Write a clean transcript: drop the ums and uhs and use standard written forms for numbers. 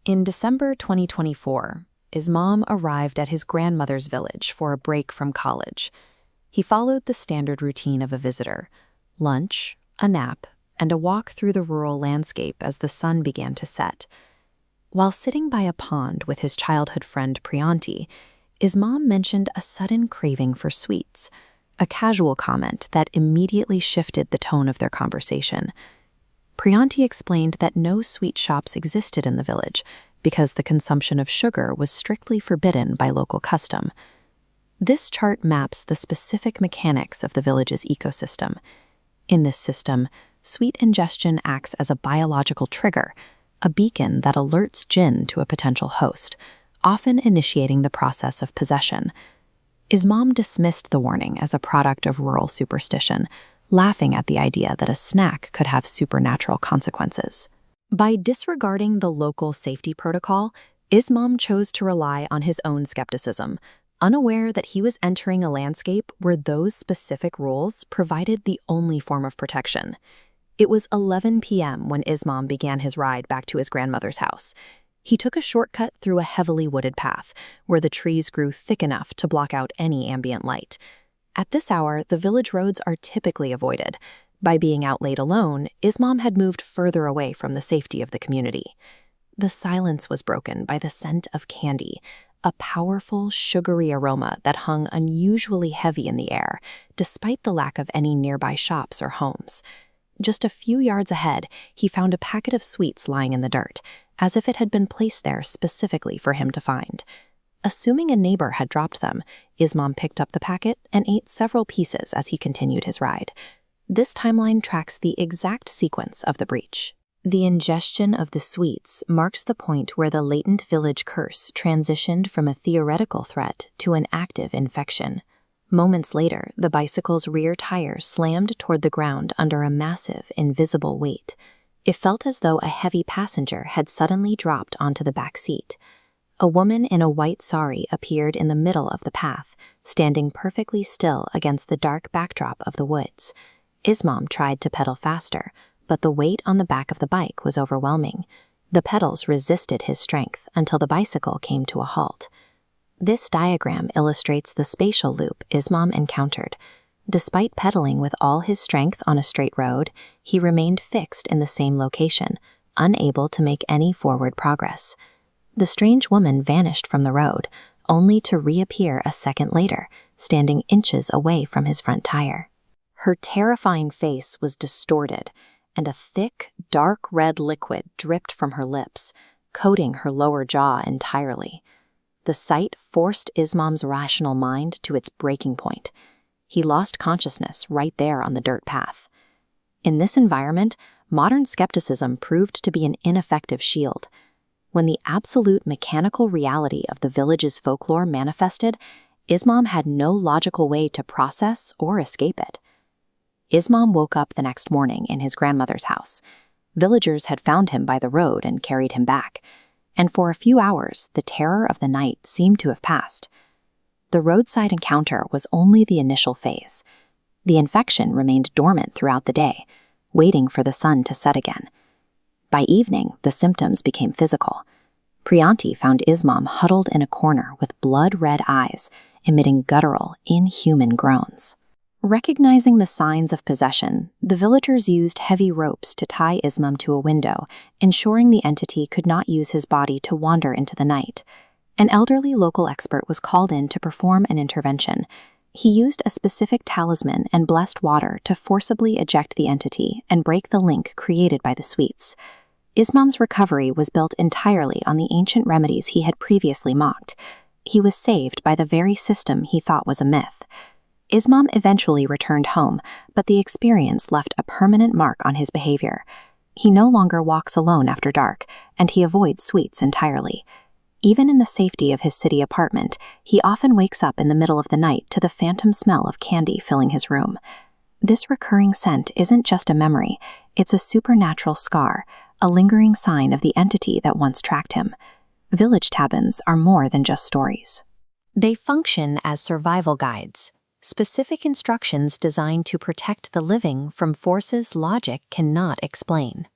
In December 2024, Ismam arrived at his grandmother's village for a break from college. He followed the standard routine of a visitor: lunch, a nap, and a walk through the rural landscape as the sun began to set. While sitting by a pond with his childhood friend Priyanti, Ismam mentioned a sudden craving for sweets, a casual comment that immediately shifted the tone of their conversation. Priyanti explained that no sweet shops existed in the village because the consumption of sugar was strictly forbidden by local custom. This chart maps the specific mechanics of the village's ecosystem. In this system, sweet ingestion acts as a biological trigger, a beacon that alerts Jinn to a potential host, often initiating the process of possession. Ismam dismissed the warning as a product of rural superstition, laughing at the idea that a snack could have supernatural consequences. By disregarding the local safety protocol, Ismam chose to rely on his own skepticism, unaware that he was entering a landscape where those specific rules provided the only form of protection. It was 11 p.m. when Ismam began his ride back to his grandmother's house. He took a shortcut through a heavily wooded path, where the trees grew thick enough to block out any ambient light. At this hour, the village roads are typically avoided. By being out late alone, Ismam had moved further away from the safety of the community. The silence was broken by the scent of candy, a powerful, sugary aroma that hung unusually heavy in the air, despite the lack of any nearby shops or homes. Just a few yards ahead, he found a packet of sweets lying in the dirt, as if it had been placed there specifically for him to find. Assuming a neighbor had dropped them, Ismam picked up the packet and ate several pieces as he continued his ride. This timeline tracks the exact sequence of the breach. The ingestion of the sweets marks the point where the latent village curse transitioned from a theoretical threat to an active infection. Moments later, the bicycle's rear tire slammed toward the ground under a massive, invisible weight. It felt as though a heavy passenger had suddenly dropped onto the back seat. A woman in a white sari appeared in the middle of the path, standing perfectly still against the dark backdrop of the woods. Ismam tried to pedal faster, but the weight on the back of the bike was overwhelming. The pedals resisted his strength until the bicycle came to a halt. This diagram illustrates the spatial loop Ismam encountered. Despite pedaling with all his strength on a straight road, he remained fixed in the same location, unable to make any forward progress. The strange woman vanished from the road, only to reappear a second later, standing inches away from his front tire. Her terrifying face was distorted, and a thick, dark red liquid dripped from her lips, coating her lower jaw entirely. The sight forced Ismam's rational mind to its breaking point. He lost consciousness right there on the dirt path. In this environment, modern skepticism proved to be an ineffective shield. When the absolute mechanical reality of the village's folklore manifested, Ismam had no logical way to process or escape it. Ismam woke up the next morning in his grandmother's house. Villagers had found him by the road and carried him back, and for a few hours, the terror of the night seemed to have passed. The roadside encounter was only the initial phase. The infection remained dormant throughout the day, waiting for the sun to set again. By evening, the symptoms became physical. Priyanti found Ismam huddled in a corner with blood-red eyes, emitting guttural, inhuman groans. Recognizing the signs of possession, the villagers used heavy ropes to tie Ismam to a window, ensuring the entity could not use his body to wander into the night. An elderly local expert was called in to perform an intervention. He used a specific talisman and blessed water to forcibly eject the entity and break the link created by the sweets. Ismam's recovery was built entirely on the ancient remedies he had previously mocked. He was saved by the very system he thought was a myth. Ismam eventually returned home, but the experience left a permanent mark on his behavior. He no longer walks alone after dark, and he avoids sweets entirely. Even in the safety of his city apartment, he often wakes up in the middle of the night to the phantom smell of candy filling his room. This recurring scent isn't just a memory, it's a supernatural scar, a lingering sign of the entity that once tracked him. Village taboos are more than just stories. They function as survival guides, specific instructions designed to protect the living from forces logic cannot explain.